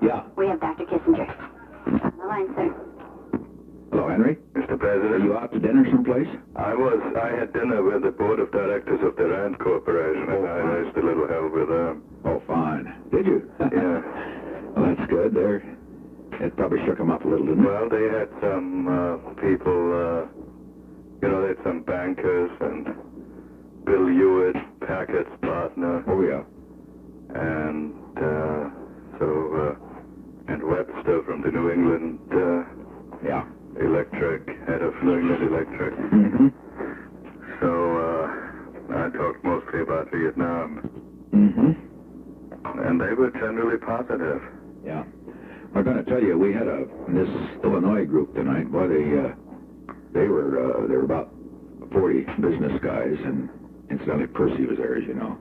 Yeah. We have Dr. Kissinger. On the line, sir. Hello, Henry. Mr. President. Are you out to dinner someplace? I had dinner with the board of directors of the Rand Corporation, and I raised a little hell with them. Oh, fine. Did you? Yeah. Well, that's good. It probably shook them up a little, didn't it? Well, they had some people, they had some bankers and Bill Hewitt, Packett's partner. Oh, yeah. And and Webster from the New England Yeah. Electric, head of New England Electric. Mm-hmm. So I talked mostly about Vietnam. Mm-hmm. And they were generally positive. Yeah. I'm going to tell you, we had this Illinois group tonight. Boy, they were about 40 business guys, and incidentally, Percy was there, as you know,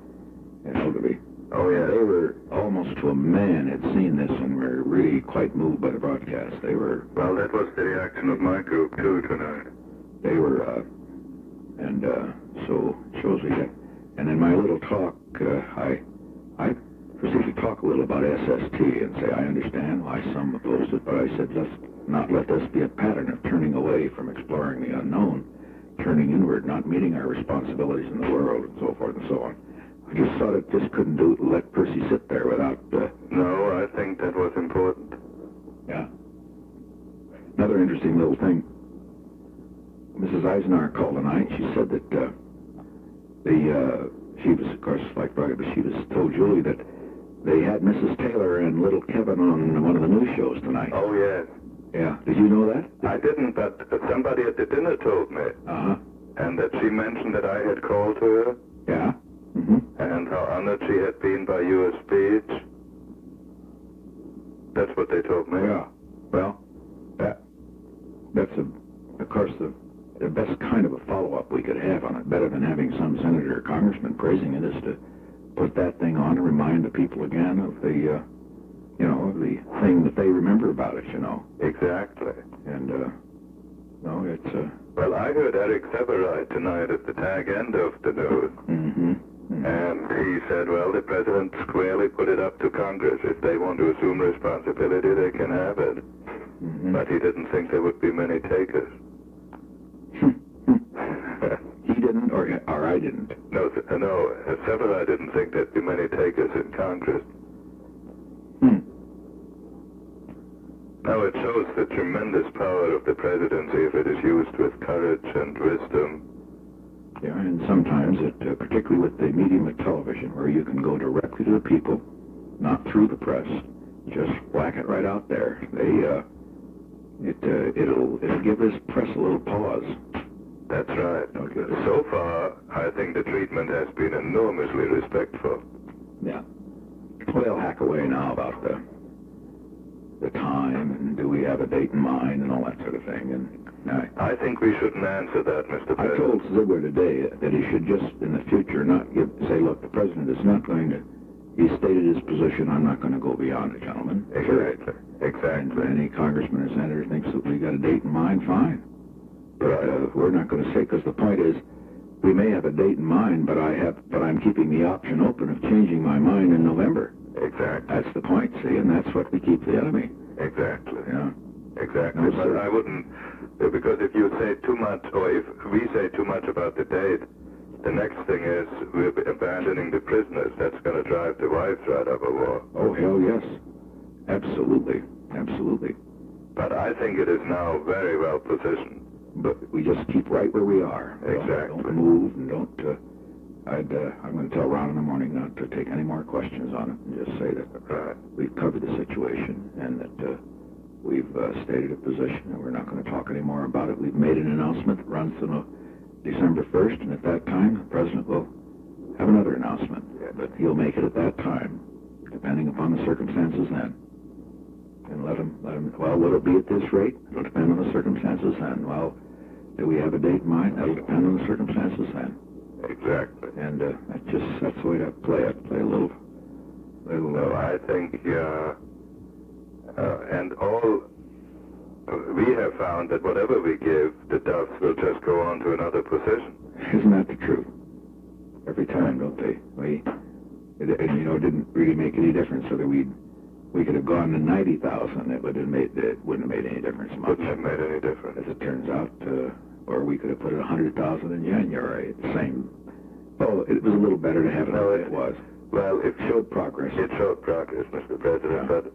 in Ogilvy. Oh, yeah. They were almost to a man had seen this and were really quite moved by the broadcast. They were... Well, that was the reaction of my group, too, tonight. They were, so it shows we got... And in my little talk, I proceeded to talk a little about SST and say, I understand why some opposed it, but I said, let's not let this be a pattern of turning away from exploring the unknown, turning inward, not meeting our responsibilities in the world, and so forth and so on. I just thought it just couldn't let Percy sit there without... No, I think that was important. Yeah. Another interesting little thing. Mrs. Eisenhower called tonight. She said that she was, of course, like Friday, but she was told Julie that they had Mrs. Taylor and little Kevin on one of the news shows tonight. Oh, yes. Yeah. Did you know that? I didn't, but somebody at the dinner told me. Uh-huh. And that she mentioned that I had called to her. Yeah. Mm-hmm. And how honored she had been by your speech. That's what they told me. Yeah. Well, that's, of course, the best kind of a follow-up we could have on it, better than having some senator or congressman praising it, is to put that thing on and remind the people again of the, the thing that they remember about it, Exactly. And, no, it's... Well, I heard Eric Severide tonight at the tag end of the news. Mm-hmm. Mm-hmm. And he said, well, the president squarely put it up to Congress. If they want to assume responsibility, they can have it. Mm-hmm. But he didn't think there would be many takers. He didn't, or I didn't? No, Severide didn't think there'd be many takers in Congress. Now, it shows the tremendous power of the presidency if it is used with courage and wisdom. Yeah, and sometimes particularly with the medium of television, where you can go directly to the people, not through the press, just whack it right out there. It'll give this press a little pause. That's right. Okay. So far, I think the treatment has been enormously respectful. Yeah. Well, they'll hack away now about the time and do we have a date in mind and all that sort of thing. And I think we shouldn't answer that, Mr. President. I told Ziegler today that he should just, in the future, not say, look, the president is not going to, he stated his position, I'm not going to go beyond it, gentlemen. Exactly. Exactly. And any congressman or senator thinks that we got a date in mind, fine. But we're not going to say, because the point is, we may have a date in mind, but I'm keeping the option open of changing my mind in November. Exactly. That's the point, see, and that's what we keep the enemy. Exactly. Yeah. Exactly. No, but I wouldn't, because if you say too much, or if we say too much about the date, the next thing is we're abandoning the prisoners. That's going to drive the wives right up a war. Oh, hell yes. Absolutely. Absolutely. But I think it is now very well positioned. But we just keep right where we are. Exactly. Don't move and don't... I'm going to tell Ron in the morning not to take any more questions on it and just say that we've covered the situation and that we've stated a position and we're not going to talk any more about it. We've made an announcement that runs through December 1st, and at that time, the president will have another announcement. But he'll make it at that time, depending upon the circumstances then. And let him, well, will it be at this rate? It'll depend on the circumstances then. Well, do we have a date in mind? That'll depend on the circumstances then. Exactly. And that's the way to play it. Play a little. No, I think, and all, we have found that whatever we give, the doves will just go on to another position. Isn't that the truth? Every time, don't they? It didn't really make any difference whether we'd we could have gone to 90,000. It wouldn't have made any difference much. Wouldn't have made any difference. As it turns out, or we could have put it 100,000 in January. Same. Oh, it was a little better to have it the way it was. Well, it showed progress. It showed progress, Mr. President, Yeah. but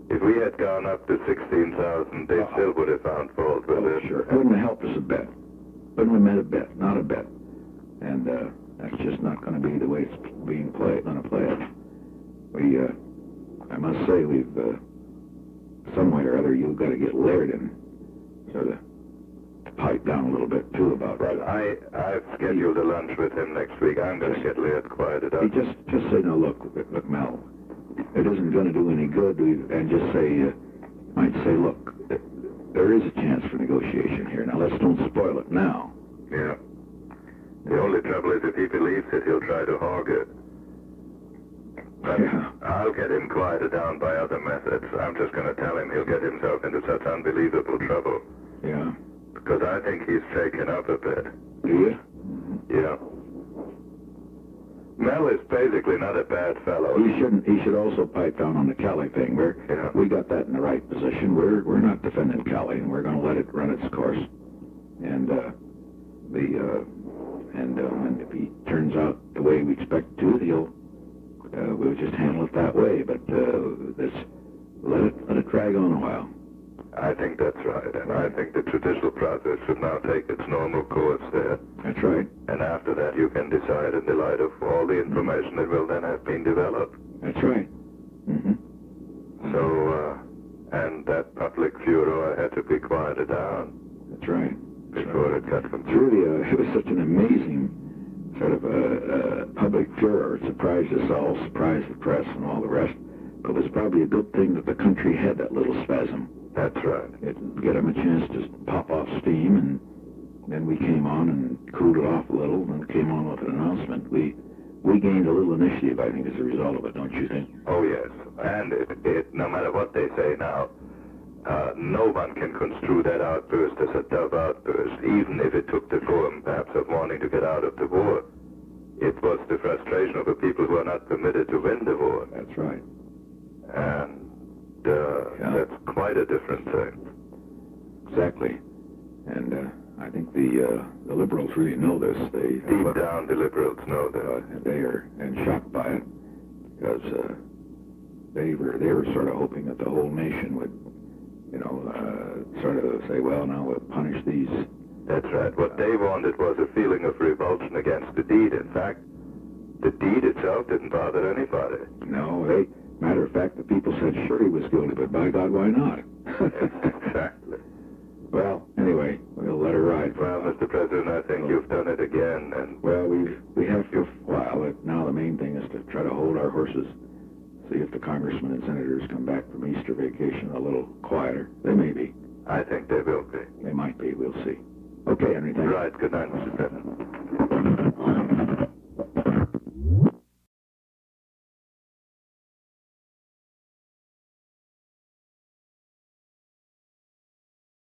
if we had gone up to 16,000, they still would have found fault with it. Sure. It wouldn't have helped us a bit. Wouldn't have meant a bit, not a bit. And that's just not going to be the way it's being played. Going to play it. I must say, we've some way or other, you've got to get layered in, sort of pipe down a little bit too about. Well, I've scheduled a lunch with him next week. I'm going to get Laird quieted up. Just say, no, look, Mel, it isn't going to do any good. And just say, might say, look, there is a chance for negotiation here. Now let's don't spoil it now. Yeah. The only trouble is if he believes it, he'll try to hog it. But Yeah. I'll get him quieted down by other methods. I'm just going to tell him he'll get himself into such unbelievable trouble. Yeah. Because I think he's shaken up a bit. Do you? Yeah. Mel is basically not a bad fellow. He should also pipe down on the Kelly thing. We got that in the right position. We're not defending Kelly, and we're going to let it run its course. And and if he turns out the way we expect to, we'll just handle it that way. But let it drag on a while. I think that's right, and I think the judicial process should now take its normal course there. That's right. And after that, you can decide in the light of all the information that will then have been developed. That's right. Mm-hmm. So, and that public furor had to be quieted down. That's right. Before it got It's completely... really, it was such an amazing sort of public furor. It surprised us all, surprised the press and all the rest. But it was probably a good thing that the country had that little spasm. That's right. It gave them a chance to pop off steam, and then we came on and cooled it off a little, and came on with an announcement. We gained a little initiative, I think, as a result of it, don't you think? Oh, yes. And it no matter what they say now, no one can construe that outburst as a dove outburst, even if it took the form, perhaps, of wanting to get out of the war. It was the frustration of the people who are not permitted to win the war. That's right. And that's quite a different thing. Exactly. And I think the liberals really know this. Deep down, the liberals know that. They are shocked by it, because they were sort of hoping that the whole nation would, sort of say, well, now we'll punish these. That's right. What they wanted was a feeling of revulsion against the deed. In fact, the deed itself didn't bother anybody. No, matter of fact, the people said sure he was guilty, but by God, why not? Exactly. Well, anyway, we'll let her ride. Well, Mr. President, I think you've done it again, and... Well, we have for a while. Now the main thing is to try to hold our horses, see if the congressmen and senators come back from Easter vacation a little quieter. They may be. I think they will be. They might be. We'll see. Okay, Henry, thank you. Right. Good night, Mr. President.